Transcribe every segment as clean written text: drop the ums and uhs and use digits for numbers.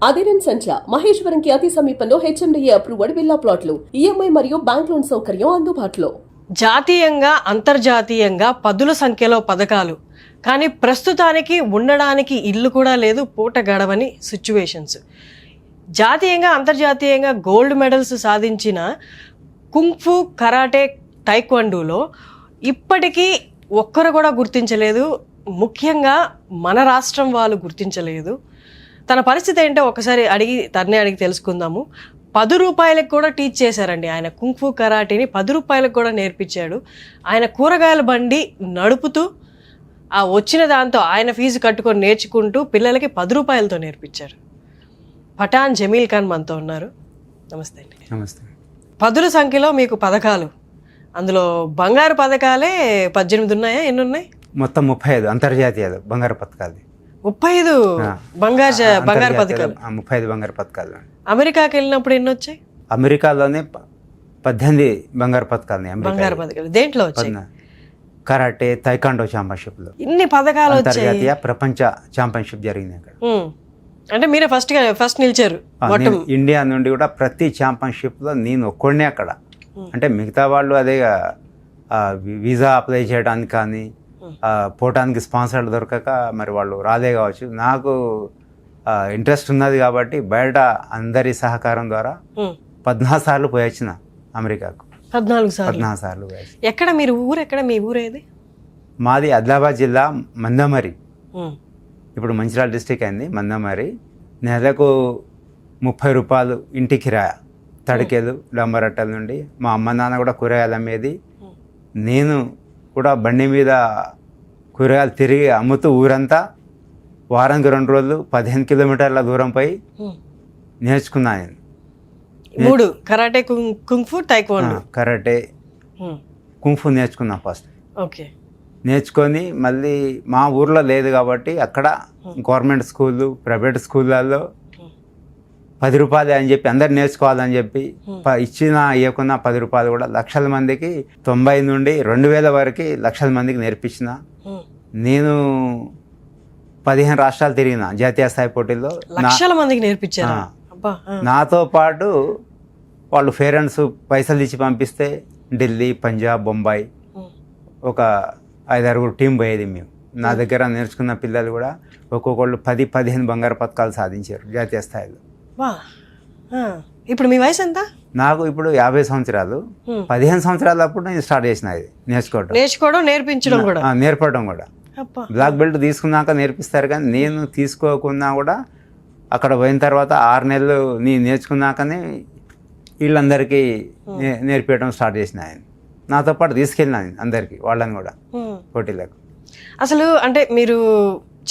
అదిరెన్ సంచ మహేశ్వరంకి అతి సమీపంలో HMDA approved villa ప్లాట్లు ఈఎంఐ మరియు బ్యాంక్ లోన్ సౌకర్యం అందుబాటులో. జాతీయంగా అంతర్జాతీయంగా పదుల సంఖ్యలో పథకాలు, కానీ ప్రస్తుతానికి ఉండడానికి ఇల్లు కూడా లేదు, పూట గడవని సిచ్యువేషన్స్. జాతీయంగా అంతర్జాతీయంగా గోల్డ్ మెడల్స్ సాధించిన కుంగ్ఫు, కరాటే, టైక్వాండోలో ఇప్పటికీ ఒక్కరు కూడా గుర్తించలేదు. ముఖ్యంగా మన రాష్ట్రం వాళ్ళు గుర్తించలేదు. తన పరిస్థితి ఏంటో ఒకసారి తన్నే అడిగి తెలుసుకుందాము. 10 రూపాయలకు కూడా టీచ్ చేశారండి ఆయన. కుంగ్ఫు కరాటీని 10 రూపాయలకు కూడా నేర్పించాడు. ఆయన కూరగాయల బండి నడుపుతూ ఆ వచ్చిన దాంతో ఆయన ఫీజు కట్టుకొని నేర్చుకుంటూ పిల్లలకి 10 రూపాయలతో నేర్పించారు. పఠాన్ జమీల్ ఖాన్ మనతో ఉన్నారు. నమస్తే అండి. నమస్తే. పదుల సంఖ్యలో మీకు పథకాలు, అందులో బంగారు పథకాలే 18 ఉన్నాయా? ఎన్ని ఉన్నాయి? మొత్తం 35 అంతర్జాతీయ బంగారు పథకాలు. 35 బంగారు పథకాలు. 35 బంగారు పథకాలు. అమెరికాకి వెళ్ళినప్పుడు ఎన్ని వచ్చాయి? అమెరికాలోనే 18 బంగారు పథకాలు. బంగారు పథకాలు దేంట్లో వచ్చాయి? కరాటే, తైకాండో ఛాంపియన్షిప్ లో ఇన్ని పథకాలు వచ్చాయి. అంతర్జాతీయ ప్రపంచ ఛాంపియన్షిప్ జరిగింది అక్కడ. అంటే మీరే ఫస్ట్ నిలిచారు. ఇండియా నుండి కూడా ప్రతి ఛాంపియన్షిప్ లో నేను ఒక్కడినే అక్కడ. అంటే మిగతా వాళ్ళు అదే వీసా అప్లై చేయడానికి కానీ పోవటానికి స్పాన్సర్లు దొరకక మరి వాళ్ళు రాదే కావచ్చు. నాకు ఇంట్రెస్ట్ ఉన్నది కాబట్టి బయట అందరి సహకారం ద్వారా 14 సార్లు పోయి వచ్చిన అమెరికాకు. 14 సార్లు పోయి. ఎక్కడ మీరు ఎక్కడ మీ ఊరేది? మాది ఆదిలాబాద్ జిల్లా మందమరి. ఇప్పుడు మంచిర్యాల డిస్టిక్ అయింది మందమరి. నెలకు 30 రూపాయలు ఇంటి కిరాయ, తడికెలు డంబరట్టల నుండి. మా అమ్మ నాన్న కూడా కూరగాయలు అమ్మేది. నేను కూడా బండి మీద కూరగాయలు తిరిగి అమ్ముతూ ఊరంతా వారానికి 2 రోజులు 15 కిలోమీటర్ల దూరం పోయి నేర్చుకున్నాను నేను. 3 karate, kung fu, taekwondo. Karate, kung fu నేర్చుకున్నా ఫస్ట్. ఓకే. నేర్చుకొని మళ్ళీ మా ఊర్లో లేదు కాబట్టి అక్కడ గవర్నమెంట్ స్కూళ్ళు, ప్రైవేట్ స్కూళ్ళల్లో 10 రూపాయలు అని చెప్పి అందరు నేర్చుకోవాలని చెప్పి ఇవ్వకున్న 10 రూపాయలు కూడా లక్షల మందికి 90 నుండి 2000 వరకు లక్షల మందికి నేర్పించిన. నేను 15 రాష్ట్రాలు తిరిగిన జాతీయ స్థాయి పోటీల్లో. లక్షల మందికి నేర్పించారు. నాతో పాటు వాళ్ళు పేరెంట్స్ పైసలు ఇచ్చి పంపిస్తే ఢిల్లీ, పంజాబ్, బొంబాయి ఒక 5-6 టీం పోయేది మేము. నా దగ్గర నేర్చుకున్న పిల్లలు కూడా ఒక్కొక్కళ్ళు 10-15 బంగారు పథకాలు సాధించారు జాతీయ స్థాయిలో. ఇప్పుడు మీ వయసు ఎంత? నాకు ఇప్పుడు 50 సంవత్సరాలు. 15 సంవత్సరాల అప్పుడు నేను స్టార్ట్ చేసిన ఇది నేర్చుకోవడం, నేర్పడం కూడా. బ్లాక్ బెల్ట్ తీసుకున్నాక నేర్పిస్తారు, కానీ నేను తీసుకోకున్నా కూడా అక్కడ పోయిన తర్వాత 6 నెలలు నేను నేర్చుకున్నాకనే వీళ్ళందరికీ నేర్పించడం స్టార్ట్ చేసిన ఆయన. నాతో పాటు తీసుకెళ్ళినాను అందరికీ, వాళ్ళని కూడా పోటీలకు. అసలు అంటే మీరు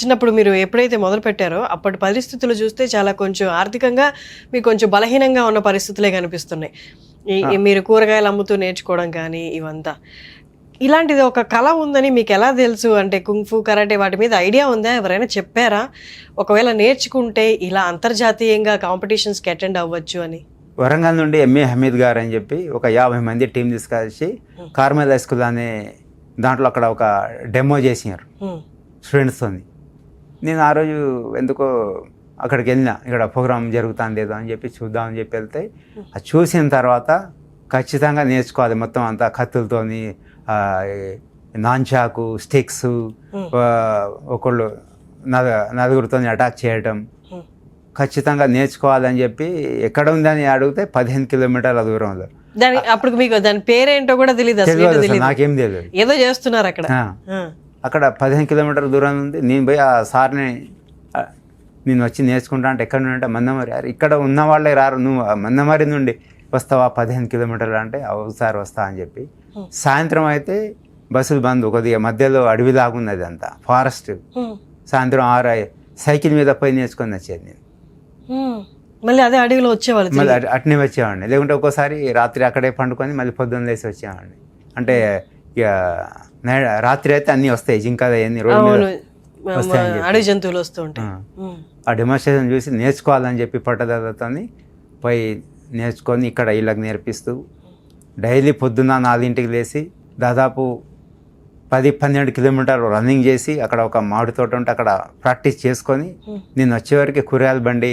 చిన్నప్పుడు మీరు ఎప్పుడైతే మొదలు పెట్టారో అప్పటి పరిస్థితులు చూస్తే చాలా కొంచెం ఆర్థికంగా మీకు కొంచెం బలహీనంగా ఉన్న పరిస్థితులే కనిపిస్తున్నాయి. మీరు కూరగాయలు అమ్ముతూ నేర్చుకోవడం కానీ ఇవంతా. ఇలాంటిది ఒక కళ ఉందని మీకు ఎలా తెలుసు? అంటే కుంగ్ఫు, కరాటే వాటి మీద ఐడియా ఉందా? ఎవరైనా చెప్పారా? ఒకవేళ నేర్చుకుంటే ఇలా అంతర్జాతీయంగా కాంపిటీషన్స్కి అటెండ్ అవ్వచ్చు అని? వరంగల్ నుండి ఎంఏ హమీద్ గారు అని చెప్పి ఒక 50 మంది టీం తీసుకొచ్చి కార్మెల్ హై స్కూల్ అనే దాంట్లో అక్కడ ఒక డెమో చేసినారు స్టూడెంట్స్తో. నేను ఆ రోజు ఎందుకో అక్కడికి వెళ్ళిన, ఇక్కడ ప్రోగ్రామ్ జరుగుతుంది ఏదో అని చెప్పి చూద్దామని చెప్పి వెళ్తే అది చూసిన తర్వాత ఖచ్చితంగా నేర్చుకోవాలి మొత్తం అంతా కత్తులతోని, నాన్చాకు, స్టిక్స్, ఒకళ్ళు నలుగురితో అటాక్ చేయటం ఖచ్చితంగా నేర్చుకోవాలని చెప్పి ఎక్కడ ఉందని అడిగితే 15 కిలోమీటర్ల దూరంలో. అప్పుడు మీకు దాని పేరేంటో కూడా తెలియదు? నాకేం తెలియదు. ఏదో చేస్తున్నారు అక్కడ. అక్కడ 15 కిలోమీటర్ల దూరం ఉంది. నేను పోయి ఆ సార్ని నేను వచ్చి నేర్చుకుంటా అంటే ఎక్కడ నుండి అంటే మందమరి. ఇక్కడ ఉన్న వాళ్ళే రారు, నువ్వు మందమరి నుండి వస్తావా 15 కిలోమీటర్లు అంటే ఒకసారి వస్తా అని చెప్పి. సాయంత్రం అయితే బస్సులు బంద్, కొద్దిగా మధ్యలో అడవి లాగున్నది అంతా ఫారెస్ట్. సాయంత్రం 6 సైకిల్ మీద పోయి నేర్చుకొని వచ్చేది నేను. మళ్ళీ అదే అడవిలో వచ్చేవాళ్ళు, మళ్ళీ అట్నే వచ్చేవాడిని. లేకుంటే ఒక్కోసారి రాత్రి అక్కడే పండుకొని మళ్ళీ పొద్దున్న లేసి వచ్చేవాడిని. అంటే ఇక రాత్రి అయితే అన్నీ వస్తాయి, జింకలు అవన్నీ రోడ్డు మీద అడవి జంతువులు వస్తూ ఉంటాయి. ఆ డెమాన్స్ట్రేషన్ చూసి నేర్చుకోవాలని చెప్పి పట్టుదలతో పోయి నేర్చుకొని ఇక్కడ వీళ్ళకి నేర్పిస్తూ డైలీ పొద్దున్న 4ంటికి లేచి దాదాపు 10-12 కిలోమీటర్లు రన్నింగ్ చేసి అక్కడ ఒక మామిడి తోట ఉంటే అక్కడ ప్రాక్టీస్ చేసుకొని నేను వచ్చేవరకు కూరగాయల బండి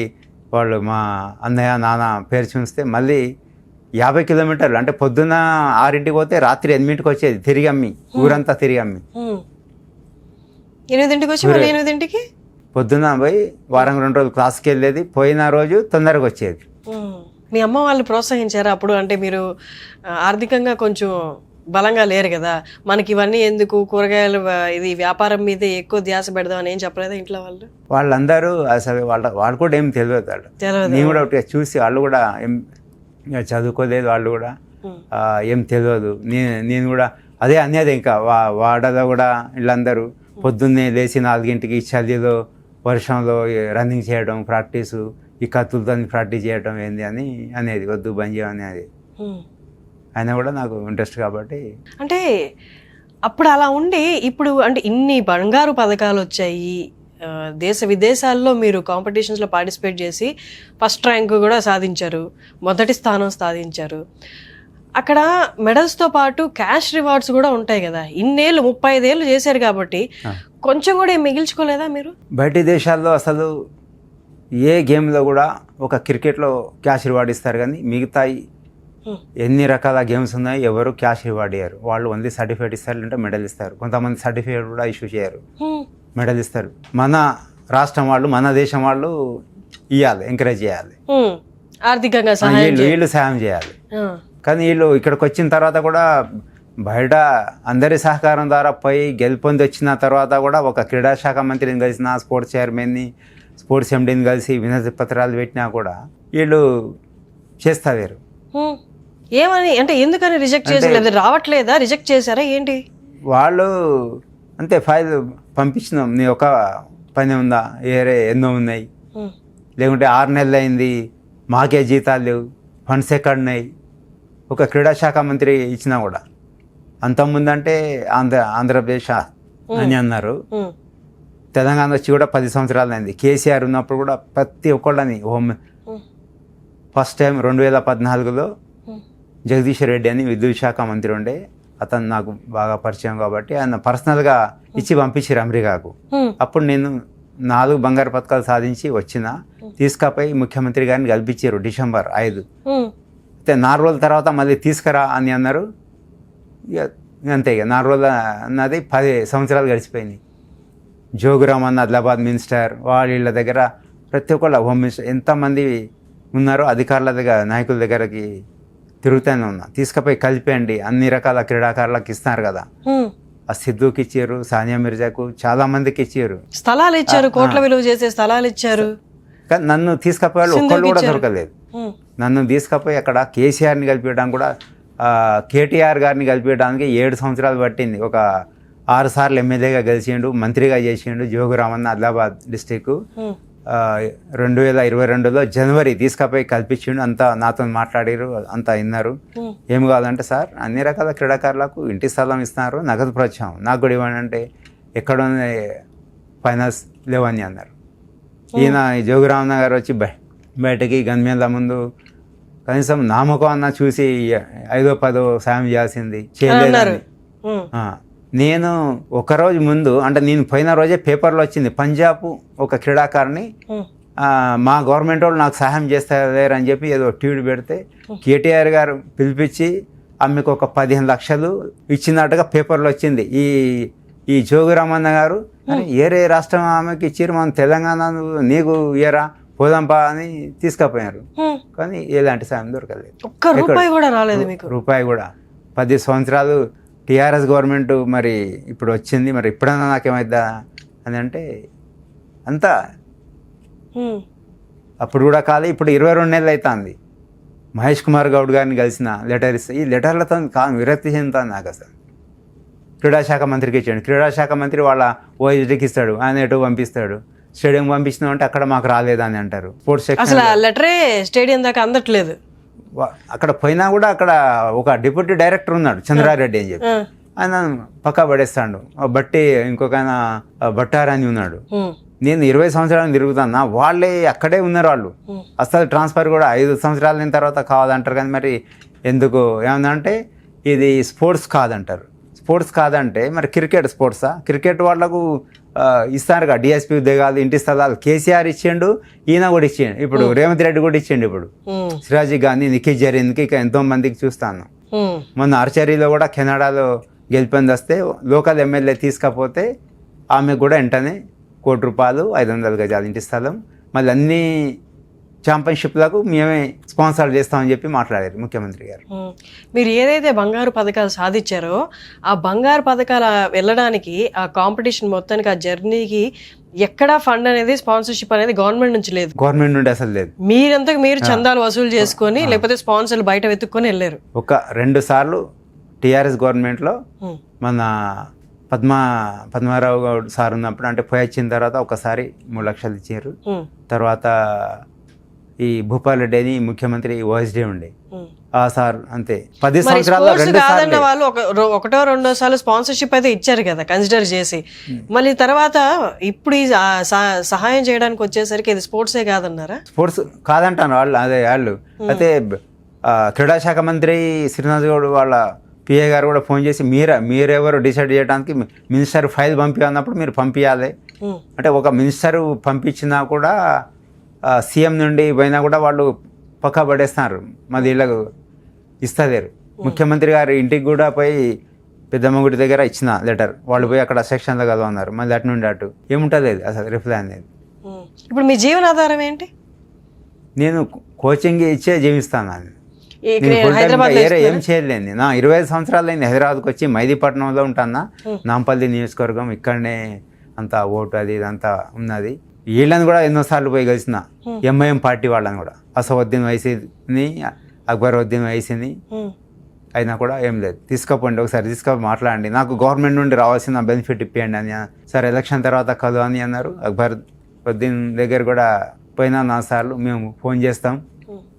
వాళ్ళు మా అన్నయ్య నాన్న పేరు చూస్తే మళ్ళీ 50 కిలోమీటర్లు, అంటే పొద్దున్న 6ంటికి పోతే రాత్రి 8ంటికి వచ్చేది తిరిగి అమ్మి, ఊరంతా తిరిగి అమ్మి. 8ంటికి వచ్చి మళ్ళీ 8ంటికి పొద్దున్న పోయి వారం 2 రోజులు క్లాస్కి వెళ్ళేది, పోయిన రోజు తొందరగా వచ్చేది. మీ అమ్మ వాళ్ళు ప్రోత్సహించారా అప్పుడు? అంటే మీరు ఆర్థికంగా కొంచెం బలంగా లేరు కదా, మనకి ఇవన్నీ ఎందుకు, కూరగాయలు ఇది వ్యాపారం మీద ఎక్కువ ధ్యాస పెడదాం అని ఏం చెప్పలేదా ఇంట్లో వాళ్ళు? వాళ్ళందరూ అసలు వాళ్ళు కూడా ఏం తెలియదు. నేను కూడా ఒకటి చూసి వాళ్ళు కూడా ఏం చదువుకోలేదు, వాళ్ళు కూడా ఏం తెలియదు. నేను కూడా అదే అనేది. ఇంకా వాడలో కూడా వీళ్ళందరూ పొద్దున్నే లేచి 4ంటికి చలిలో వర్షంలో రన్నింగ్ చేయడం, ప్రాక్టీసు, ఈ కత్తులతో ప్రాక్టీస్ చేయడం ఏంది అని అనేది, వద్దు బంద్ చేయమని అనేది. అయినా కూడా నాకు ఇంట్రెస్ట్ కాబట్టి. అంటే అప్పుడు అలా ఉండి ఇప్పుడు అంటే ఇన్ని బంగారు పథకాలు వచ్చాయి, దేశ విదేశాల్లో మీరు కాంపిటీషన్స్లో పార్టిసిపేట్ చేసి ఫస్ట్ ర్యాంక్ కూడా సాధించారు, మొదటి స్థానం సాధించారు. అక్కడ మెడల్స్తో పాటు క్యాష్ రివార్డ్స్ కూడా ఉంటాయి కదా. ఇన్నేళ్ళు 35 ఏళ్ళు చేశారు కాబట్టి కొంచెం కూడా ఏం మిగిల్చుకోలేదా మీరు? బయటి దేశాల్లో అసలు ఏ గేమ్లో కూడా ఒక క్రికెట్లో క్యాష్ రివార్డ్ ఇస్తారు, కానీ మిగతా ఎన్ని రకాల గేమ్స్ ఉన్నాయి ఎవరు క్యాష్ రివార్డ్ ఇయ్యారు. వాళ్ళు ఓన్లీ సర్టిఫికేట్ ఇస్తారు, అంటే మెడల్ ఇస్తారు. కొంతమంది సర్టిఫికేట్ కూడా ఇష్యూ చేయరు, మెడల్ ఇస్తారు. మన రాష్ట్రం వాళ్ళు, మన దేశం వాళ్ళు ఇవ్వాలి, ఎంకరేజ్ చేయాలి, ఆర్థికంగా వీళ్ళు సాయం చేయాలి. కానీ వీళ్ళు ఇక్కడికి వచ్చిన తర్వాత కూడా బయట అందరి సహకారం ద్వారా పోయి గెలుపొంది వచ్చిన తర్వాత కూడా ఒక క్రీడా శాఖ మంత్రిని కలిసిన, స్పోర్ట్స్ చైర్మన్ని, స్పోర్ట్స్ ఎండీని కలిసి వినతి పత్రాలు పెట్టినా కూడా వీళ్ళు చేస్తా వేరు. ఏమని అంటే ఎందుకని రిజెక్ట్ చేసి రావట్లేదా, రిజెక్ట్ చేశారా ఏంటి? వాళ్ళు అంతే ఫైల్ పంపించినాం, నీ ఒక పని ఉందా, ఏరే ఎన్నో ఉన్నాయి, లేకుంటే 6 నెలలు అయింది మాకే జీతాలు లేవు, ఫండ్స్ ఎక్కడున్నాయి. ఒక క్రీడా శాఖ మంత్రి ఇచ్చినా కూడా అంతకుముందు అంటే ఆంధ్రప్రదేశ్ అని అన్నారు. తెలంగాణ వచ్చి కూడా 10 సంవత్సరాలు అయింది. కేసీఆర్ ఉన్నప్పుడు కూడా ప్రతి ఒక్కళ్ళని ఫస్ట్ టైం 2014లో జగదీష్ రెడ్డి అని విద్యుత్ శాఖ మంత్రి ఉండే, అతను నాకు బాగా పరిచయం కాబట్టి ఆయన పర్సనల్గా ఇచ్చి పంపించారు అమెరికాకు. అప్పుడు నేను 4 బంగారు పథకాలు సాధించి వచ్చిన, తీసుకపోయి ముఖ్యమంత్రి గారిని కల్పించారు December 5. అయితే 4 రోజుల తర్వాత మళ్ళీ తీసుకురా అని అన్నారు. ఇక అంతే, ఇక 4 రోజులు అన్నది 10 సంవత్సరాలు గడిచిపోయినాయి. జోగురామ్ అన్న ఆదిలాబాద్ మినిస్టర్, వాళ్ళ దగ్గర ప్రతి ఒక్కళ్ళ హోమ్ మినిస్టర్ ఎంతమంది ఉన్నారో అధికారుల దగ్గర, నాయకుల దగ్గరకి తిరుగుతూనే ఉన్నా. తీసుకుపోయి కలిపేయండి, అన్ని రకాల క్రీడాకారులకు ఇస్తున్నారు కదా. ఆ సిద్ధుకి ఇచ్చారు, సానియా మిర్జాకు, చాలా మందికి ఇచ్చారు, స్థలాలు ఇచ్చారు, కోట్ల విలువ చేసే స్థలాలు ఇచ్చారు. కానీ నన్ను తీసుకుపోయే వాళ్ళు ఒక్కళ్ళు కూడా దొరకలేదు. నన్ను తీసుకుపోయి అక్కడ కేసీఆర్ని కలిపించడానికి కూడా, కేటీఆర్ గారిని కలిపించడానికి 7 సంవత్సరాలు పట్టింది. ఒక 6 సార్లు ఎమ్మెల్యేగా గెలిచిండు, మంత్రిగా చేసిండు జోగురామన్న ఆదిలాబాద్ డిస్టిక్. 2022లో జనవరి తీసుకుపోయి కల్పించిండు. అంతా నాతో మాట్లాడారు, అంతా విన్నారు. ఏం కావాలంటే సార్ అన్ని రకాల క్రీడాకారులకు ఇంటి స్థలం ఇస్తున్నారు, నగదు ప్రోత్సాహం నాకు కూడా ఇవ్వండి అంటే ఎక్కడ ఫైనాన్స్ లేవని అన్నారు. ఈయన జోగురామన్న గారు వచ్చి బయటకి గన్మేన్ల ముందు కనీసం నామకం అన్న చూసి 5-10 సాయం చేయాల్సింది చేయలేదని. నేను ఒకరోజు ముందు, అంటే నేను పోయిన రోజే పేపర్లో వచ్చింది, పంజాబ్ ఒక క్రీడాకారిని మా గవర్నమెంట్ వాళ్ళు నాకు సహాయం చేస్తారు అని చెప్పి ఏదో ట్వీట్ పెడితే కేటీఆర్ గారు పిలిపించి ఆమెకు ఒక 15 లక్షలు ఇచ్చినట్టుగా పేపర్లో వచ్చింది. ఈ జోగురామన్న గారు ఏరే రాష్ట్రం ఆమెకి ఇచ్చిరు, మనం తెలంగాణ నీకు ఇయరా పోదాంపా అని తీసుకుపోయారు. కానీ ఎలాంటి సాయం దొరకలేదు, రూపాయి కూడా. 10 సంవత్సరాలు టీఆర్ఎస్ గవర్నమెంట్ మరి ఇప్పుడు వచ్చింది, మరి ఇప్పుడన్నా నాకేమైద్దా అని అంటే అంతా అప్పుడు కూడా కాదు. ఇప్పుడు 22 నెలలు అవుతుంది. మహేష్ కుమార్ గౌడ్ గారిని కలిసిన, లెటర్ ఇస్తే ఈ లెటర్లతో విరక్తి చెందుతాను నాకు. అసలు క్రీడాశాఖ మంత్రికి ఇచ్చాడు, క్రీడాశాఖ మంత్రి వాళ్ళ ఓఎస్డీకి ఇస్తాడు, ఆయన ఎటు పంపిస్తాడు, స్టేడియం పంపించినాం అంటే అక్కడ మాకు రాలేదని అంటారు. స్పోర్ట్స్ సెక్షన్ లెటరే స్టేడియం దాకా అందట్లేదు. అక్కడ పోయినా కూడా అక్కడ ఒక డిప్యూటీ డైరెక్టర్ ఉన్నాడు చంద్రారెడ్డి అని చెప్పి, ఆయన పక్కా పడేస్తాడు. బట్టి ఇంకొక ఆయన బట్టారని ఉన్నాడు. నేను 20 సంవత్సరాలు తిరుగుతాను, వాళ్ళే అక్కడే ఉన్నారు. వాళ్ళు అసలు ట్రాన్స్ఫర్ కూడా 5 సంవత్సరాలు అయిన తర్వాత కావాలంటారు. కానీ మరి ఎందుకు ఏమందంటే ఇది స్పోర్ట్స్ కాదంటారు. స్పోర్ట్స్ కాదంటే మరి క్రికెట్ స్పోర్ట్సా? క్రికెట్ వాళ్ళకు ఇస్తారుగా డిఎస్పీ ఉద్యోగాలు, ఇంటి స్థలాలు కేసీఆర్ ఇచ్చిండు, ఈయన కూడా ఇచ్చిండు, ఇప్పుడు రేవంత్ రెడ్డి కూడా ఇచ్చిండు. ఇప్పుడు సిరాజీ గాంధీ, నిఖిల్ జరీన్కి ఇక ఎంతో మందికి చూస్తాను. మొన్న ఆర్చరీలో కూడా కెనడాలో గెలిపింది వస్తే లోకల్ ఎమ్మెల్యే తీసుకపోతే ఆమె కూడా వెంటనే ₹1,00,00,000 500 గజాలు ఇంటి స్థలం, మళ్ళీ అన్ని ఛాంపియన్షిప్లకు మేమే స్పాన్సర్ చేస్తామని చెప్పి మాట్లాడారు ముఖ్యమంత్రి గారు. మీరు ఏదైతే బంగారు పథకాలు సాధించారో ఆ బంగారు పథకాలు వెళ్ళడానికి ఆ కాంపిటీషన్ మొత్తానికి ఆ జర్నీకి ఎక్కడా ఫండ్ అనేది స్పాన్సర్షిప్ అనేది గవర్నమెంట్ నుంచి లేదు, గవర్నమెంట్ నుండి అసలు లేదు. మీరంతకు మీరు చందాలు వసూలు చేసుకొని లేకపోతే స్పాన్సర్లు బయట వెతుక్కొని వెళ్ళారు. ఒక 2 సార్లు టీఆర్ఎస్ గవర్నమెంట్లో మన పద్మారావు గౌడ్ సార్ ఉన్నప్పుడు, అంటే పోయి వచ్చిన తర్వాత ఒకసారి 3 లక్షలు ఇచ్చారు. తర్వాత ఈ భూపాల్ రెడ్డి అని ముఖ్యమంత్రి ఓఎస్డీ ఉండే ఆ సార్ అంతే 10 సంవత్సరాల్లో 2 సార్లు వాళ్ళు ఒకటో రెండో సార్లు స్పాన్సర్షిప్ అయితే ఇచ్చారు కదా కన్సిడర్ చేసి. మళ్ళీ తర్వాత ఇప్పుడు ఈ సహాయం చేయడానికి వచ్చేసరికి ఇది స్పోర్ట్సే కాదన్నారా? స్పోర్ట్స్ కాదంటాను వాళ్ళు, అదే వాళ్ళు. అయితే క్రీడాశాఖ మంత్రి శ్రీనివాస్ గౌడ్ వాళ్ళ పిఏ గారు కూడా ఫోన్ చేసి మీరెవరు డిసైడ్ చేయడానికి, మినిస్టర్ ఫైల్ పంపించినప్పుడు మీరు పంపించాలి అంటే, ఒక మినిస్టర్ పంపించినా కూడా సీఎం నుండి పోయినా కూడా వాళ్ళు పక్కా పడేస్తున్నారు, మాది వీళ్ళకు ఇస్తలేరు. ముఖ్యమంత్రి గారు ఇంటికి కూడా పోయి పెద్దమ్మ గుడి దగ్గర ఇచ్చిన లెటర్, వాళ్ళు పోయి అక్కడ సెక్షన్లో కలవన్నారు, మళ్ళీ అటు నుండి అటు ఏముంటుంది అసలు రిప్లై అనేది. ఇప్పుడు మీ జీవనాధారం ఏంటి? నేను కోచింగ్ ఇచ్చే జీవిస్తాను. ఏం చేయలేండి, నా 25 సంవత్సరాలు అయింది హైదరాబాద్కి వచ్చి. మైదీపట్నంలో ఉంటానా, నాంపల్లి నియోజకవర్గం, ఇక్కడనే అంతా ఓటు అది ఇదంతా ఉన్నది. వీళ్ళని కూడా ఎన్నోసార్లు పోయి కలిసిన, ఎంఐఎం పార్టీ వాళ్ళని కూడా, అసవుద్దీన్ వైసీని, అక్బరుద్దీన్ వైసీని, అయినా కూడా ఏం లేదు. తీసుకపోండి, ఒకసారి తీసుకొని మాట్లాడండి, నాకు గవర్నమెంట్ నుండి రావాల్సిన బెనిఫిట్ ఇప్పియండి అని. సరే ఎలక్షన్ తర్వాత కలు అని అన్నారు. అక్బరుద్దీన్ దగ్గర కూడా పోయినా 4 సార్లు, మేము ఫోన్ చేస్తాం,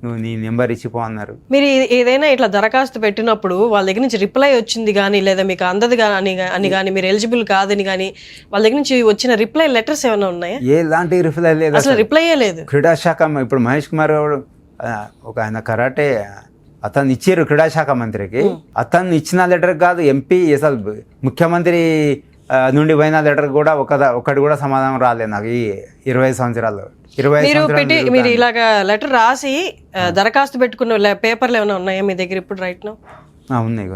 నువ్వు నీ నెంబర్ ఇచ్చిపో అన్నారు. మీరు ఏదైనా ఇట్లా దరఖాస్తు పెట్టినప్పుడు వాళ్ళ దగ్గర నుంచి రిప్లై వచ్చింది కానీ, లేదా మీకు అందదు అని కానీ, మీరు ఎలిజిబుల్ కాదని కానీ వాళ్ళ దగ్గర నుంచి వచ్చిన రిప్లై లెటర్స్ ఏమైనా ఉన్నాయా? ఎలాంటి రిప్లై లేదు, అసలు రిప్లైయే లేదు. క్రీడాశాఖ ఇప్పుడు మహేష్ కుమార్ ఒక ఆయన కరాటే అతను ఇచ్చారు క్రీడాశాఖ మంత్రికి, అతను ఇచ్చిన లెటర్ కాదు, ఎంపీ అసలు ముఖ్యమంత్రి నుండి పోయిన లెటర్ కూడా ఒకటి కూడా సమాధానం రాలేదు నాకు ఈ 20 సంవత్సరాల్లో. మీరు ఇలాగా లెటర్ రాసి దరఖాస్తు పెట్టుకున్న పేపర్లు ఏమైనా ఉన్నాయా మీ దగ్గర ఇప్పుడు రైట్ నౌ? ఉన్నాయి.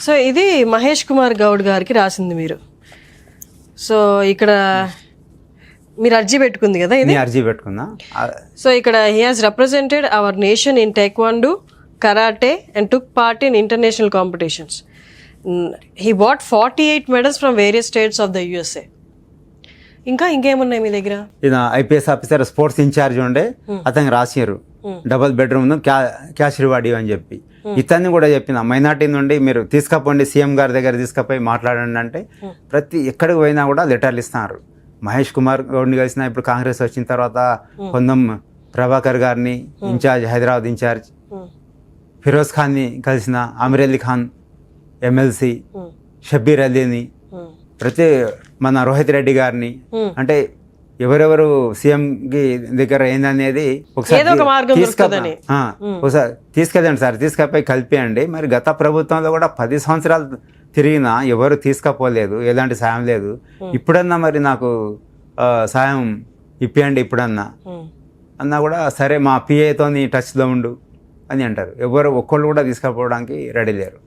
సో ఇది మహేష్ కుమార్ గౌడ్ గారికి రాసింది మీరు. సో ఇక్కడ మీరు అర్జీ పెట్టుకుంది కదా, ఇది అర్జీ పెట్టుకున్నా. సో ఇక్కడ he has represented our nation in taekwondo, karate and took part in international competitions. He bought 48 medals from various states of the USA. ఇంకేమున్నాయి మీ దగ్గర? ఈయన ఐపీఎస్ ఆఫీసర్, స్పోర్ట్స్ ఇన్ఛార్జ్ ఉండే, అతనికి రాసినారు డబల్ బెడ్రూమ్ క్యాష్ రివార్డ్ అని చెప్పి. ఇతన్ని కూడా చెప్పిన, మైనార్టీ నుండి మీరు తీసుకపోండి, సీఎం గారి దగ్గర తీసుకుపోయి మాట్లాడండి అంటే, ప్రతి ఎక్కడికి పోయినా కూడా లెటర్లు ఇస్తున్నారు. మహేష్ కుమార్ గౌడ్ని కలిసిన, ఇప్పుడు కాంగ్రెస్ వచ్చిన తర్వాత పొన్నం ప్రభాకర్ గారిని ఇన్ఛార్జ్, హైదరాబాద్ ఇన్ఛార్జ్, ఫిరోజ్ ఖాన్ని కలిసిన, ఆమిర్ అలీ ఖాన్ ఎమ్మెల్సీ, షబ్బీర్ అలీని, ప్రతి మన రోహిత్ రెడ్డి గారిని, అంటే ఎవరెవరు సీఎంకి దగ్గర ఏందనేది ఒకసారి తీసుకెళ్ళండి సార్, తీసుకపోయి కలిపేయండి. మరి గత ప్రభుత్వంలో కూడా 10 సంవత్సరాలు తిరిగినా ఎవరు తీసుకపోలేదు, ఎలాంటి సాయం లేదు. ఇప్పుడన్నా మరి నాకు సాయం ఇప్పియండి ఇప్పుడన్నా అన్నా కూడా, సరే మా పిఏతో టచ్లో ఉండు అని అంటారు. ఎవరు ఒక్కళ్ళు కూడా తీసుకపోవడానికి రెడీ లేరు.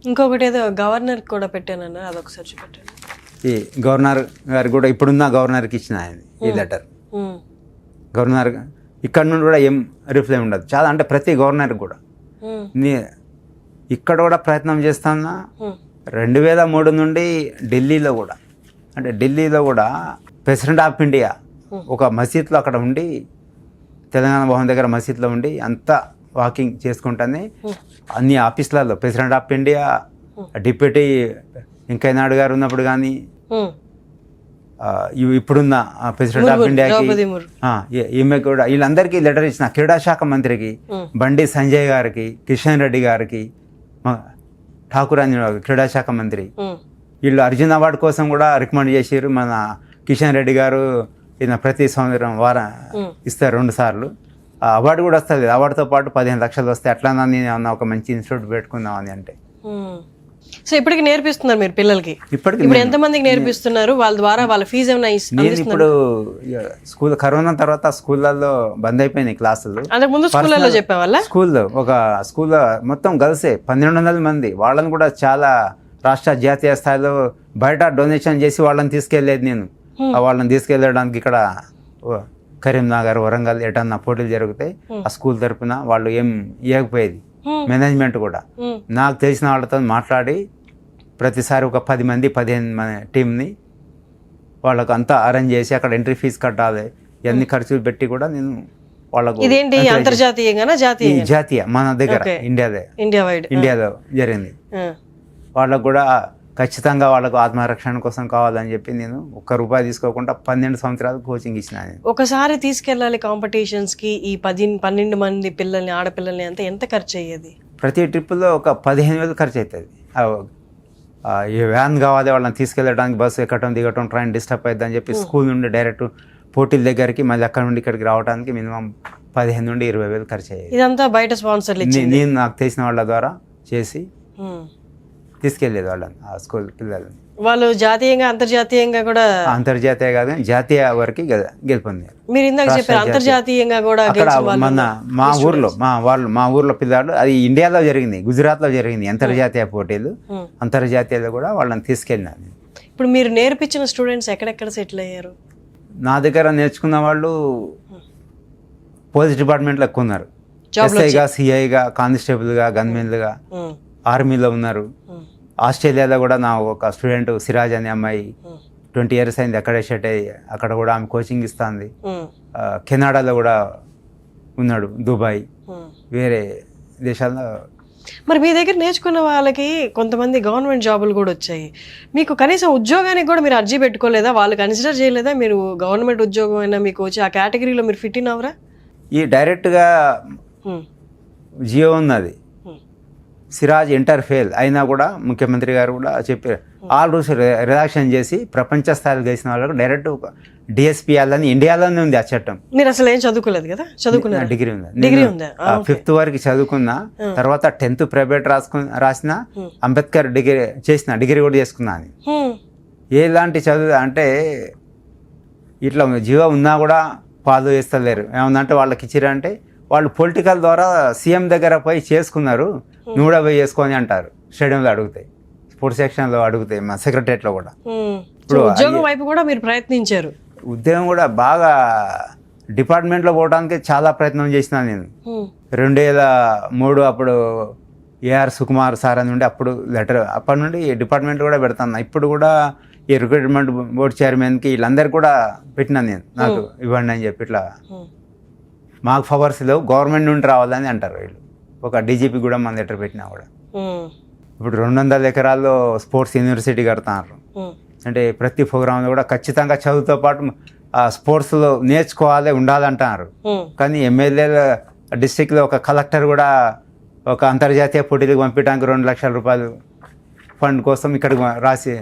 ఇంకొకటి ఏదో గవర్నర్ కూడా పెట్టానన్నా, అదొకసారి చూపెట్టాను. ఈ గవర్నర్ గారు కూడా, ఇప్పుడున్న గవర్నర్కి ఇచ్చిన ఆయన ఈ లెటర్. గవర్నర్ ఇక్కడ నుండి కూడా ఏం రిప్లై ఉండదు చాలా, అంటే ప్రతి గవర్నర్ కూడా ఇక్కడ కూడా ప్రయత్నం చేస్తున్నా. 2003 నుండి ఢిల్లీలో కూడా, అంటే ఢిల్లీలో కూడా ప్రెసిడెంట్ ఆఫ్ ఇండియా ఒక మసీద్లో అక్కడ ఉండి, తెలంగాణ భవన్ దగ్గర మసీద్లో ఉండి అంతా వాకింగ్ చేసుకుంటానే అన్ని ఆఫీసులలో president of India, deputy Venkaiah Naidu గారు ఉన్నప్పుడు కానీ, ఇప్పుడున్న ప్రెసిడెంట్ ఆఫ్ ఇండియాకి, ఈమె కూడా, వీళ్ళందరికీ లెటర్ ఇచ్చిన. క్రీడాశాఖ మంత్రికి బండి సంజయ్ గారికి, కిషన్ రెడ్డి గారికి, ఠాకూర్ అని క్రీడాశాఖ మంత్రి, వీళ్ళు అర్జున్ అవార్డు కోసం కూడా రికమెండ్ చేసారు. మన కిషన్ రెడ్డి గారు ఈయన ప్రతి సంవత్సరం ఇస్తారు 2 సార్లు. అవార్డు కూడా వస్తుంది, అవార్డుతో పాటు 15 లక్షలు వస్తాయి. అట్లా నేను ఒక మంచి ఇన్స్టిట్యూట్ పెట్టుకుందామని అంటే సో ఇప్పటికి నేర్పిస్తున్నారు మీరు పిల్లలకి? ఇప్పటికి ఇప్పుడు ఎంతమందికి నేర్పిస్తున్నారు? వాళ్ళ ద్వారా వాళ్ళ ఫీజు ఏమైనా నేను ఇప్పుడు స్కూల్ కరోనా తర్వాత స్కూళ్ళల్లో బంద్ అయిపోయినాయి క్లాసులు. అంతకు ముందు స్కూళ్ళలో చెప్పేవాళ్ళ? స్కూల్లో మొత్తం గర్ల్సే 1200 మంది. వాళ్ళని కూడా చాలా రాష్ట్ర జాతీయ స్థాయిలో బయట డొనేషన్ చేసి వాళ్ళని తీసుకెళ్లేది నేను. వాళ్ళని తీసుకెళ్ళడానికి ఇక్కడ కరీంనగర్, వరంగల్ ఎటన్నా పోటీలు జరుగుతాయి, ఆ స్కూల్ తరపున వాళ్ళు ఏం ఇవ్వకపోయేది. మేనేజ్మెంట్ కూడా నాకు తెలిసిన వాళ్ళతో మాట్లాడి ప్రతిసారి ఒక 10 మంది 15 మంది టీంని వాళ్ళకు అంతా అరేంజ్ చేసి అక్కడ ఎంట్రీ ఫీజు కట్టాలి, ఇవన్నీ ఖర్చులు పెట్టి కూడా నేను వాళ్ళకు. ఇదేంటి అంతర్జాతీయంగానా? జాతీయ మన దగ్గర ఇండియాలో జరిగింది. వాళ్ళకు కూడా ఖచ్చితంగా వాళ్ళకు ఆత్మరక్షణ కోసం కావాలని చెప్పి నేను ₹1 తీసుకోకుండా 12 సంవత్సరాలు కోచింగ్ ఇచ్చిన. ఒకసారి తీసుకెళ్ళాలి కాంపిటీషన్స్ కి ఈ 12 మంది పిల్లల్ని, ఆడపిల్లల్ని అంతా ఎంత ఖర్చు అయ్యేది? ప్రతి ట్రిప్లో ఒక 15,000 ఖర్చు అవుతుంది. ఈ వ్యాన్ కావాలి వాళ్ళని తీసుకెళ్ళడానికి, బస్సు ఎక్కడం దిగటం, ట్రైన్ డిస్టర్బ్ అవుతుంది అని చెప్పి స్కూల్ నుండి డైరెక్ట్ పోటీల దగ్గరికి మళ్ళీ అక్కడ నుండి ఇక్కడికి రావడానికి మినిమం 15,000 నుండి 20,000 ఖర్చు అయ్యేది. ఇదంతా బయట స్పాన్సర్లు ఇచ్చి నేను నాకు తెలిసిన వాళ్ళ ద్వారా చేసి తీసుకెళ్లేది వాళ్ళని, ఆ స్కూల్ పిల్లలని. వాళ్ళు జాతీయంగా అంతర్జాతీయంగా కూడా, అంతర్జాతీయ కాదు జాతీయ వరకు గెలుపొందారు. మీరు ఇందాక చెప్పారు అంతర్జాతీయంగా కూడా. మా ఊర్లో పిల్లలు, అది ఇండియాలో జరిగింది, గుజరాత్లో జరిగింది అంతర్జాతీయ పోటీలు. అంతర్జాతీయలో కూడా వాళ్ళని తీసుకెళ్ళినాను. ఇప్పుడు మీరు నేర్పించిన స్టూడెంట్స్ ఎక్కడెక్కడ సెటిల్ అయ్యారు? నా దగ్గర నేర్చుకున్న వాళ్ళు పోలీస్ డిపార్ట్మెంట్లో ఎక్కువ ఉన్నారు. ఎస్ఐగా, సిఐగా, కానిస్టేబుల్గా, గన్మెన్లుగా, ఆర్మీలో ఉన్నారు. ఆస్ట్రేలియాలో కూడా నా ఒక స్టూడెంట్ సిరాజ్ అనే అమ్మాయి 20 years అయింది అక్కడే సెట్ అయ్యి, అక్కడ కూడా ఆమె కోచింగ్ ఇస్తుంది. కెనడాలో కూడా ఉన్నాడు, దుబాయ్, వేరే దేశాల్లో. మరి మీ దగ్గర నేర్చుకున్న వాళ్ళకి కొంతమంది గవర్నమెంట్ జాబులు కూడా వచ్చాయి. మీకు కనీసం ఉద్యోగానికి కూడా మీరు అర్జీ పెట్టుకోలేదా? వాళ్ళు కన్సిడర్ చేయలేదా? మీరు గవర్నమెంట్ ఉద్యోగం అయినా మీకు వచ్చి ఆ కేటగిరీలో మీరు ఫిట్ ఇన్ అవరా? ఈ డైరెక్ట్గా జియో ఉన్నది, సిరాజ్ ఇంటర్ ఫెయిల్ అయినా కూడా ముఖ్యమంత్రి గారు కూడా చెప్పారు, ఆల్ రూల్స్ రిలాక్షన్ చేసి ప్రపంచ స్థాయిలో గెలిచిన వాళ్ళకు డైరెక్ట్ డిఎస్పీ అని ఇండియాలోనే ఉంది ఆ చట్టం. మీరు అసలు ఏం చదువుకోలేదు కదా? చదువుకున్నా? డిగ్రీ ఉంది. 5th వరకు చదువుకున్నా, తర్వాత 10th ప్రైవేట్ రాసిన, అంబేద్కర్ డిగ్రీ కూడా చేసుకున్నాను. ఎలాంటి చదువు అంటే ఇట్లా జీవో ఉన్నా కూడా ఫాలో చేస్తలేరు. ఏమన్నంటే వాళ్ళకి ఇచ్చిరంటే వాళ్ళు పొలిటికల్ ద్వారా సీఎం దగ్గర పోయి చేసుకున్నారు, నువ్వు కూడా పోయి చేసుకొని అంటారు. స్టేడియంలో అడుగుతాయి, స్పోర్ట్స్ సెక్షన్లో అడుగుతాయి, మా సెక్రటరియట్లో కూడా. ఇప్పుడు ఉద్యోగం వైపు కూడా మీరు ప్రయత్నించారు? ఉద్యోగం కూడా బాగా డిపార్ట్మెంట్లో పోవడానికి చాలా ప్రయత్నం చేసినా నేను. 2003 అప్పుడు ఏఆర్ సుకుమార్ సార్ అని ఉండి అప్పుడు లెటర్, అప్పటి నుండి డిపార్ట్మెంట్ కూడా పెడతాను. ఇప్పుడు కూడా ఈ రిక్రూట్మెంట్ బోర్డు చైర్మన్కి వీళ్ళందరికీ కూడా పెట్టినా నేను, నాకు ఇవ్వండి అని చెప్పి. ఇట్లా మాకు ఫవర్స్ లేవు, గవర్నమెంట్ నుండి రావాలని అంటారు వీళ్ళు. ఒక డీజీపీ కూడా మన లెటర్ పెట్టినా కూడా. ఇప్పుడు 200 ఎకరాల్లో స్పోర్ట్స్ యూనివర్సిటీ కడుతున్నారు. అంటే ప్రతి ప్రోగ్రాంలో కూడా ఖచ్చితంగా చదువుతో పాటు స్పోర్ట్స్లో నేర్చుకోవాలి, ఉండాలంటున్నారు. కానీ ఎమ్మెల్యేల డిస్టిక్లో ఒక కలెక్టర్ కూడా ఒక అంతర్జాతీయ పోటీలకు పంపించడానికి 2 లక్షల రూపాయలు ఫండ్ కోసం ఇక్కడికి రాసి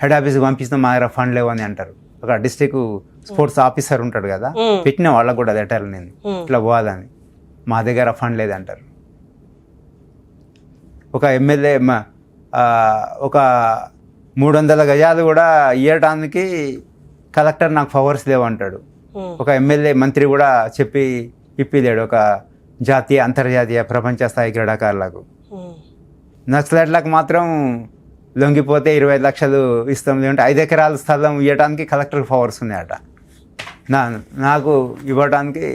హెడ్ ఆఫీస్కి పంపిస్తే మా దగ్గర ఫండ్ లేవని అంటారు. ఒక డిస్టిక్ స్పోర్ట్స్ ఆఫీసర్ ఉంటాడు కదా, పెట్టిన వాళ్ళకు కూడా లెటర్ నేను ఇట్లా పోవాలని, మా దగ్గర ఫండ్ లేదంటారు. ఒక ఎమ్మెల్యే ఒక 300 గజాలు కూడా ఇవ్వడానికి కలెక్టర్ నాకు పవర్స్ లేవంటాడు. ఒక ఎమ్మెల్యే మంత్రి కూడా చెప్పి ఇప్పిలేడు ఒక జాతీయ, అంతర్జాతీయ, ప్రపంచ స్థాయి క్రీడాకారులకు. నక్సలైట్లకు మాత్రం లొంగిపోతే 25 లక్షలు ఇస్తాం, లేదంటే 5 ఎకరాల స్థలం ఇవ్వడానికి కలెక్టర్ పవర్స్ ఉన్నాయట. నాకు ఇవ్వడానికి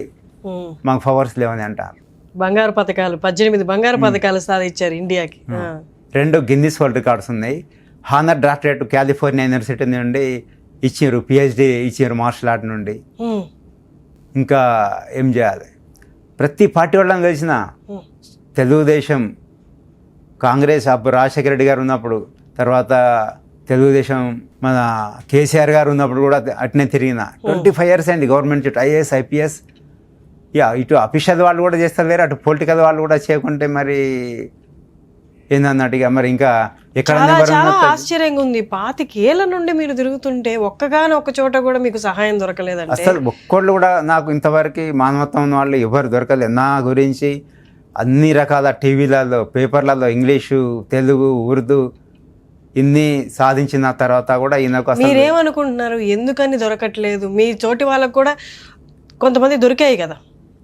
మాకు పవర్స్ లేవని అంటారు. బంగారు పథకాలు 18 బంగారు పథకాలు సాధించారు ఇండియాకి. 2 గిన్నిస్ వరల్డ్ రికార్డ్స్ ఉన్నాయి. హానర్ డాక్టరేట్ కాలిఫోర్నియా యూనివర్సిటీ నుండి ఇచ్చారు, పిహెచ్డి ఇచ్చారు మార్షల్ ఆర్ట్ నుండి. ఇంకా ఏం చేయాలి? ప్రతి పార్టీ వాళ్ళని కలిసిన, తెలుగుదేశం, కాంగ్రెస్ అప్పుడు రాజశేఖర రెడ్డి గారు ఉన్నప్పుడు, తర్వాత తెలుగుదేశం మన కేసీఆర్ గారు ఉన్నప్పుడు కూడా అట్నే తిరిగిన. 25 years అయింది గవర్నమెంట్ చుట్టూ, ఐఏఎస్, ఐపీఎస్. ఇటు అఫీషియల్ వాళ్ళు కూడా చేస్తారు వేరే, అటు పొలిటికల్ వాళ్ళు కూడా చేయకుంటే మరి ఏందన్నట్టుగా మరి ఇంకా ఎక్కడ. చాలా ఆశ్చర్యంగా ఉంది, 25 ఏళ్ల నుండి మీరు తిరుగుతుంటే ఒక్క చోట కూడా మీకు సహాయం దొరకలేదంటే. అసలు ఒక్కళ్ళు కూడా నాకు ఇంతవరకు మానవత్వం ఉన్న వాళ్ళు ఎవరు దొరకలేదు. నా గురించి అన్ని రకాల టీవీలలో పేపర్లలో ఇంగ్లీషు తెలుగు ఉర్దూ ఇన్ని సాధించిన తర్వాత కూడా ఈయనకు అసలు మీరేమనుకుంటున్నారు ఎందుకని దొరకట్లేదు? మీ చోటి వాళ్ళకు కూడా కొంతమంది దొరికాయి కదా,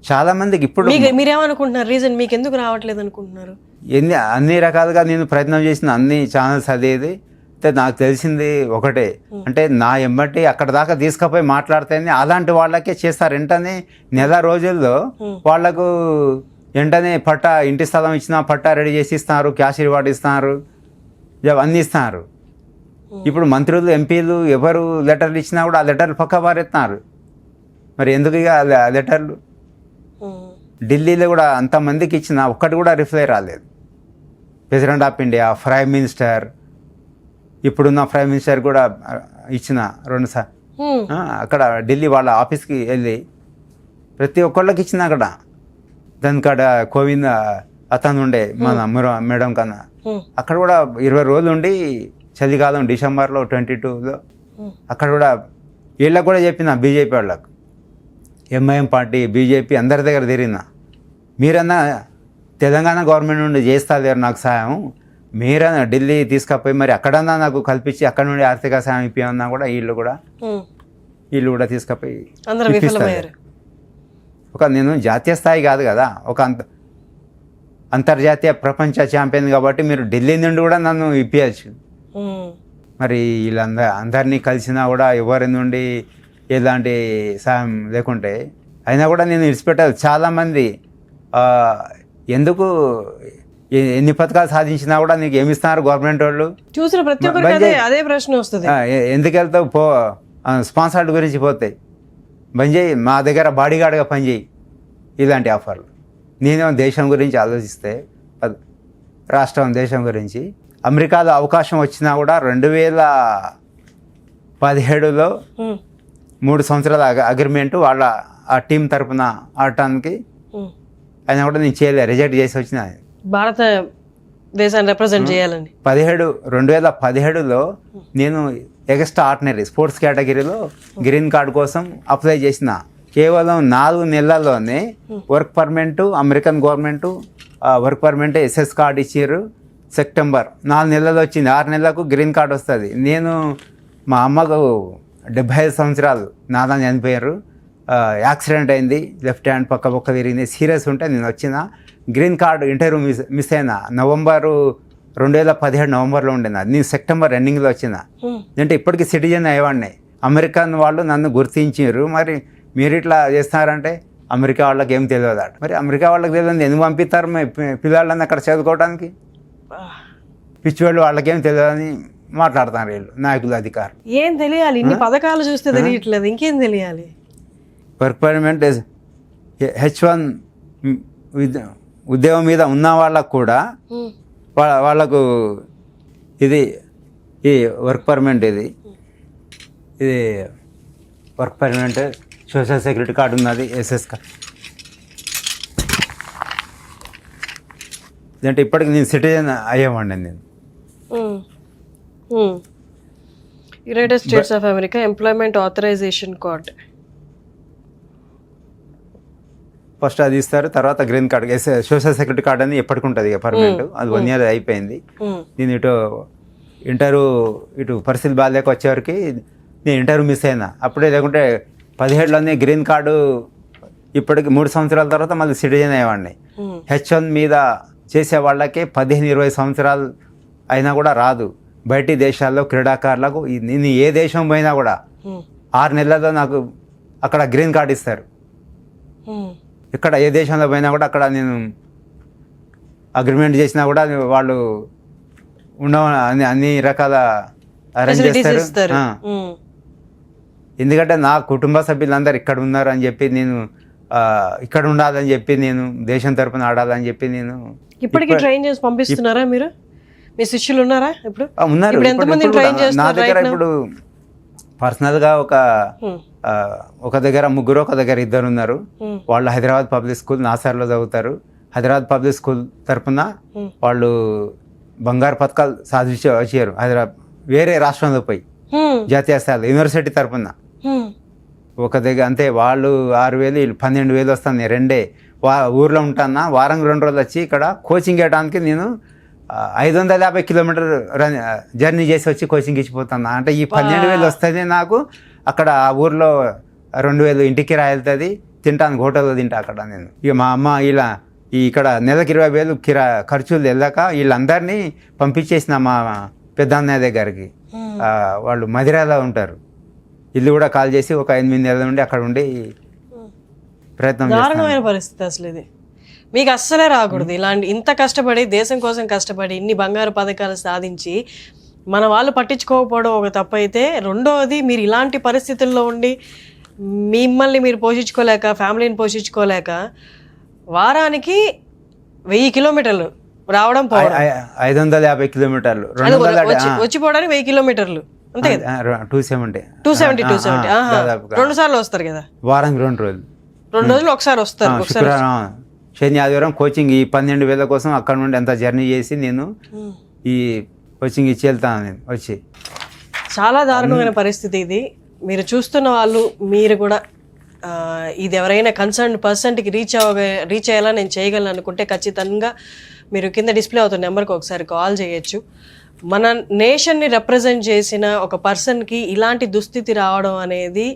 చాలా మందికి ఇప్పుడు మీరేమనుకుంటున్నారు రీజన్ మీకు ఎందుకు రావట్లేదు అనుకుంటున్నారు? అన్ని రకాలుగా నేను ప్రయత్నం చేసిన అన్ని ఛానల్స్ అదేది అయితే నాకు తెలిసింది ఒకటే, అంటే నా ఎంబటి అక్కడ దాకా తీసుకుపోయి మాట్లాడితేనే అలాంటి వాళ్ళకే చేస్తారు. వెంటనే నెల రోజుల్లో వాళ్లకు వెంటనే పట్టా ఇంటి స్థలం ఇచ్చిన పట్టా రెడీ చేసి ఇస్తున్నారు, క్యాష్ రివార్డ్ ఇస్తున్నారు, అన్నీ ఇస్తున్నారు. ఇప్పుడు మంత్రులు ఎంపీలు ఎవరు లెటర్లు ఇచ్చినా కూడా ఆ లెటర్లు పక్క పారెత్తున్నారు. మరి ఎందుకు ఇక ఆ లెటర్లు? ఢిల్లీలో కూడా అంతమందికి ఇచ్చిన ఒక్కటి కూడా రిప్లై రాలేదు. President of India, prime minister, ఇప్పుడున్న ప్రైమ్ మినిస్టర్ కూడా ఇచ్చిన 2 సార్లు అక్కడ ఢిల్లీ వాళ్ళ ఆఫీస్కి వెళ్ళి ప్రతి ఒక్కళ్ళకి ఇచ్చిన అక్కడ. దానికాడ కోవింద్ అతను ఉండే మన మేడం కన్నా అక్కడ కూడా 20 రోజులు ఉండి చలికాలం డిసెంబర్లో 22లో అక్కడ కూడా వీళ్ళకి కూడా చెప్పిన బీజేపీ వాళ్ళకు, ఎంఐఎం పార్టీ బీజేపీ అందరి దగ్గర తిరిగిన, మీరన్నా తెలంగాణ గవర్నమెంట్ నుండి చేస్తారు నాకు సాయం, మీరన్నా ఢిల్లీ తీసుకపోయి మరి అక్కడన్నా నాకు కల్పించి అక్కడ నుండి ఆర్థిక సాయం ఇప్పియన్నా కూడా వీళ్ళు కూడా తీసుకపోయి ఇప్పిస్తారు. ఒక నేను జాతీయ స్థాయి కాదు కదా, ఒక అంతర్జాతీయ ప్రపంచ ఛాంపియన్ కాబట్టి మీరు ఢిల్లీ నుండి కూడా నన్ను ఇప్పించచ్చు. మరి అందరినీ కలిసినా కూడా ఎవరి నుండి ఎలాంటి సాయం లేకుంటే అయినా కూడా నేను విడిచిపెట్టాలి. చాలామంది ఎందుకు ఎన్ని పథకాలు సాధించినా కూడా నీకు ఏమి ఇస్తున్నారు గవర్నమెంట్ వాళ్ళు? చూసిన ప్రతి ఒక్కరికి అదే ప్రశ్న వస్తుంది, ఎందుకు వెళ్తావు పో, స్పాన్సర్డ్ గురించి పోతాయి, బంద్ చేయి, మా దగ్గర బాడీగార్డ్గా పనిచేయి, ఇలాంటి ఆఫర్లు. నేనేమో దేశం గురించి ఆలోచిస్తే రాష్ట్రం దేశం గురించి. అమెరికాలో అవకాశం వచ్చినా కూడా 2017లో 3 సంవత్సరాల అగ్రిమెంటు వాళ్ళ ఆ టీం తరఫున ఆడటానికి అయినా కూడా నేను చేయలేదు, రిజెక్ట్ చేసి వచ్చిన. భారత దేశాన్ని రిప్రజెంట్ చేయాలని 2017లో నేను ఎక్స్ట్రా ఆర్డినరీ స్పోర్ట్స్ కేటగిరీలో గ్రీన్ కార్డ్ కోసం అప్లై చేసిన. కేవలం 4 నెలల్లోనే work permit, American government work permit S S card ఇచ్చారు. సెప్టెంబర్ 4 నెలలు వచ్చింది, 6 నెలలకు గ్రీన్ కార్డ్ వస్తుంది. నేను మా అమ్మకు 75 సంవత్సరాలు, నాన్న చనిపోయారు, యాక్సిడెంట్ అయింది, లెఫ్ట్ హ్యాండ్ పక్క తిరిగింది, సీరియస్ ఉంటే నేను వచ్చిన. గ్రీన్ కార్డు ఇంటర్వ్యూ మిస్ అయినా. 2017 నవంబర్లో ఉండేది, నేను సెప్టెంబర్ ఎండింగ్లో వచ్చిన. అంటే ఇప్పటికీ సిటిజన్ అయ్యేవాడిని. అమెరికన్ వాళ్ళు నన్ను గుర్తించారు. మరి మీరు ఇట్లా చేస్తున్నారంటే అమెరికా వాళ్ళకి ఏం తెలియదు. మరి అమెరికా వాళ్ళకి తెలియదు ఎందుకు పంపిస్తారు పిల్లలని అక్కడ చదువుకోవడానికి? పిచ్చివాళ్ళు వాళ్ళకేం తెలియదని మాట్లాడుతున్నారు వీళ్ళు నాయకులు, అధికారులు. ఏం తెలియాలి? ఇన్ని పథకాలు చూస్తే తెలియట్లేదు, ఇంకేం తెలియాలి? వర్క్ పర్మిట్ H1 ఉద్యోగం మీద ఉన్న వాళ్ళకు కూడా వాళ్ళకు ఇది ఈ వర్క్ పర్మిట్ ఇది work permit, social security card ఉన్నది, ఎస్ఎస్ కార్డు. అంటే ఇప్పటికి నేను సిటిజన్ అయ్యేవాడిని. నేను United States of America employment authorization card first అది ఇస్తారు, తర్వాత green card, social security card అని ఎప్పటికి ఉంటుంది పర్మనెంట్. అది 1 year అయిపోయింది. నేను ఇటు పరిస్థితి బాగాలేక వచ్చేవరకు నేను ఇంటర్వ్యూ మిస్ అయినా. అప్పుడే లేకుంటే 17లోనే గ్రీన్ కార్డు, ఇప్పటికి 3 సంవత్సరాల తర్వాత మళ్ళీ సిటిజన్ అయ్యేవాడిని. H1 మీద చేసే వాళ్ళకే 15-20 సంవత్సరాలు అయినా కూడా రాదు. బయటి దేశాల్లో క్రీడాకారులకు నేను ఏ దేశం పోయినా కూడా 6 నెలల్లో నాకు అక్కడ గ్రీన్ కార్డు ఇస్తారు. ఇక్కడ ఏ దేశంలో పోయినా కూడా అక్కడ నేను అగ్రిమెంట్ చేసినా కూడా వాళ్ళు అన్ని రకాల అరేంజ్ చేస్తారు. ఎందుకంటే నా కుటుంబ సభ్యులందరూ ఇక్కడ ఉన్నారు అని చెప్పి నేను ఇక్కడ ఉండాలని చెప్పి నేను దేశం తరపున ఆడాలని చెప్పి నేను ఇప్పటికీ ట్రైన్ చేసి పంపిస్తున్నారా మీరు? మీ శిష్యులు ఉన్నారా ఇప్పుడు? ఉన్నారు. నా దగ్గర ఇప్పుడు పర్సనల్గా ఒక దగ్గర 3, ఒక దగ్గర 2 ఉన్నారు. వాళ్ళు హైదరాబాద్ పబ్లిక్ స్కూల్ నాసార్లో చదువుతారు. హైదరాబాద్ పబ్లిక్ స్కూల్ తరఫున వాళ్ళు బంగారు పథకాలు సాధించి వచ్చారు. హైదరాబాద్ వేరే రాష్ట్రంలో పోయి జాతీయ స్థాయిలో యూనివర్సిటీ తరఫున ఒక దగ్గర అంతే. వాళ్ళు 6,000, 12,000 వస్తుంది. 2 ఊర్లో ఉంటానా, వారం 2 రోజులు వచ్చి ఇక్కడ కోచింగ్ ఇవ్వడానికి నేను 550 కిలోమీటర్ జర్నీ చేసి వచ్చి కోచింగ్ ఇచ్చిపోతున్నా. అంటే ఈ 12,000 వస్తుంది నాకు, అక్కడ ఆ ఊర్లో 2,000 ఇంటికి వెళ్తుంది, తింటాను హోటల్లో తింటా అక్కడ నేను. ఇక మా అమ్మ ఇలా ఇక్కడ నెలకు 20,000 ఖర్చులు వెళ్ళాక వీళ్ళందరినీ పంపించేసిన మా పెద్దన్నయ్య దగ్గరికి. వాళ్ళు మదిరాలో ఉంటారు, ఇల్లు కూడా కాల్ చేసి ఒక 8 నెలల నుండి అక్కడ ఉండి ప్రయత్నం దారుణమైన పరిస్థితి అసలు ఇది. మీకు అస్సలే రాకూడదు ఇలాంటి, ఇంత కష్టపడి దేశం కోసం కష్టపడి ఇన్ని బంగారు పథకాలు సాధించి మన వాళ్ళు పట్టించుకోకపోవడం ఒక తప్పు అయితే, రెండోది మీరు ఇలాంటి పరిస్థితుల్లో ఉండి మిమ్మల్ని మీరు పోషించుకోలేక, ఫ్యామిలీని పోషించుకోలేక వారానికి 1000 కిలోమీటర్లు రావడం, 550 కిలోమీటర్లు వచ్చిపోవడానికి 1000 కిలోమీటర్లు అంతే కదా, 270 2 సార్లు వస్తారు కదా, వారానికి 2 రోజులు, 2 రోజులు ఒకసారి వస్తారు. శుక్రవారం శని ఆదివారం కోచింగ్. ఈ 12,000 కోసం అక్కడ నుండి ఎంత జర్నీ చేసి నేను ఈ కోచింగ్ ఇచ్చి వెళ్తాను నేను వచ్చి. చాలా దారుణమైన పరిస్థితి ఇది. మీరు చూస్తున్న వాళ్ళు మీరు కూడా ఇది ఎవరైనా కన్సర్న్ పర్సన్కి రీచ్ అయ్యేలా నేను చేయగలను అనుకుంటే ఖచ్చితంగా మీరు కింద డిస్ప్లే అవుతున్న నెంబర్కి ఒకసారి కాల్ చేయొచ్చు. మన నేషన్ని రిప్రజెంట్ చేసిన ఒక పర్సన్కి ఇలాంటి దుస్థితి రావడం అనేది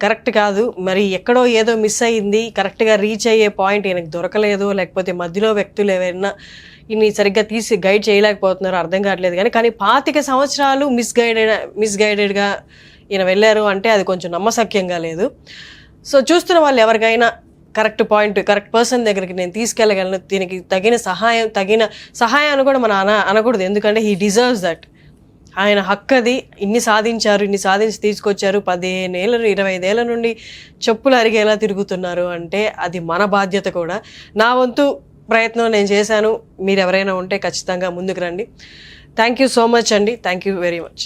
కరెక్ట్ కాదు. మరి ఎక్కడో ఏదో మిస్ అయ్యింది, కరెక్ట్గా రీచ్ అయ్యే పాయింట్ ఈయనకు దొరకలేదు, లేకపోతే మధ్యలో వ్యక్తులు ఏవైనా ఈయన్ని సరిగ్గా తీసి గైడ్ చేయలేకపోతున్నారు, అర్థం కావట్లేదు. కానీ 25 సంవత్సరాలు మిస్గైడెడ్గా ఈయన వెళ్ళారు అంటే అది కొంచెం నమ్మశక్యంగా లేదు. సో చూస్తున్న వాళ్ళు ఎవరికైనా కరెక్ట్ పాయింట్, కరెక్ట్ పర్సన్ దగ్గరికి నేను తీసుకెళ్ళగలను, దీనికి తగిన సహాయాన్ని కూడా మనం అనకూడదు, ఎందుకంటే హీ డిజర్వ్స్ దట్. ఆయన హక్కు అది. ఇన్ని సాధించి తీసుకొచ్చారు, 15 ఏళ్ళు 25 ఏళ్ళ నుండి చెప్పులు అరిగేలా తిరుగుతున్నారు అంటే అది మన బాధ్యత కూడా. నా వంతు ప్రయత్నం నేను చేశాను, మీరు ఎవరైనా ఉంటే ఖచ్చితంగా ముందుకు రండి. థ్యాంక్ యూ సో మచ్ అండి, థ్యాంక్ యూ వెరీ మచ్.